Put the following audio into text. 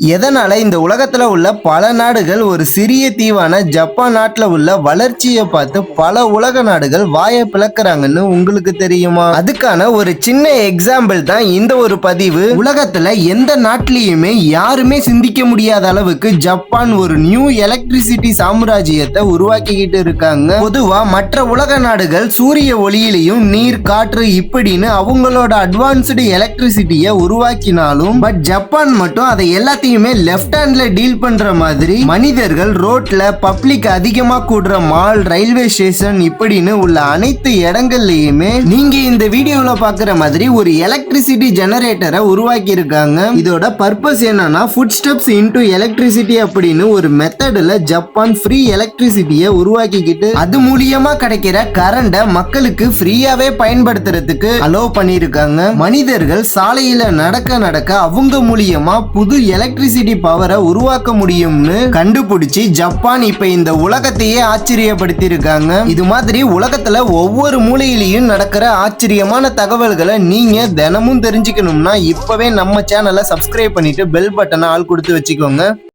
எதனால இந்த உலகத்துல உள்ள பல நாடுகள் ஒரு சிறிய தீவான ஜப்பான் நாட்டுல உள்ள வளர்ச்சியை பார்த்து பல உலக நாடுகள் வாயை பிளக்குறாங்கன்னு உங்களுக்கு தெரியுமா? அதுக்கான ஒரு சின்ன எக்ஸாம்பிள் தான் இந்த ஒரு பதிவு. உலகத்துல எந்த நாட்டிலையுமே யாருமே சிந்திக்க முடியாத அளவுக்கு ஜப்பான் ஒரு நியூ எலக்ட்ரிசிட்டி சாம்ராஜ்யத்தை உருவாக்கிக்கிட்டு இருக்காங்க. பொதுவா மற்ற உலக நாடுகள் சூரிய ஒளியிலையும் நீர் காற்று இப்படின்னு அவங்களோட அட்வான்ஸ்டு எலக்ட்ரிசிட்டியை உருவாக்கினாலும் பட் ஜப்பான் மட்டும் அதை எல்லாத்தையும் லெஃப்ட் ஹேண்ட்ல டீல் பண்ற மாதிரி மனிதர்கள் ரோட்ல பப்ளிக் அதிகமா கூடுற மால் ரயில்வே ஸ்டேஷன் இப்படின்னு உள்ள அனைத்து இடங்கள்லயுமே நீங்க இந்த வீடியோல பாக்குற மாதிரி ஒரு எலக்ட்ரிசிட்டி ஜெனரேட்டரை உருவாக்கி இருக்காங்க. இதோட பர்பஸ் என்னன்னா ஃபுட் ஸ்டெப்ஸ் இன்டு எலக்ட்ரிசிட்டி அப்படின்னு ஒரு மெத்தட்ல ஜப்பான் ஃப்ரீ எலக்ட்ரிசிட்டியை உருவாக்கிக்கிட்டு அது மூலியமா கிடைக்கிற கரண்ட மக்களுக்கு ஃப்ரீயாவே பயன்படுத்துறதுக்கு அலோவ் பண்ணிருக்காங்க. மனிதர்கள் சாலையில நடக்க நடக்க அவங்க மூலியமா புது எலக்ட்ரிசிட்டி பவரை உருவாக்க முடியும்னு கண்டுபிடிச்சு ஜப்பான் இப்ப இந்த உலகத்தையே ஆச்சரியப்படுத்தி இருக்காங்க. இது மாதிரி உலகத்துல ஒவ்வொரு மூலையிலையும் நடக்கிற ஆச்சரியமான தகவல்களை நீங்க தினமும் தெரிஞ்சுக்கணும்னா இப்பவே நம்ம சேனலை சப்ஸ்கிரைப் பண்ணிட்டு பெல் பட்டனை ஆல் கொடுத்து வச்சுக்கோங்க.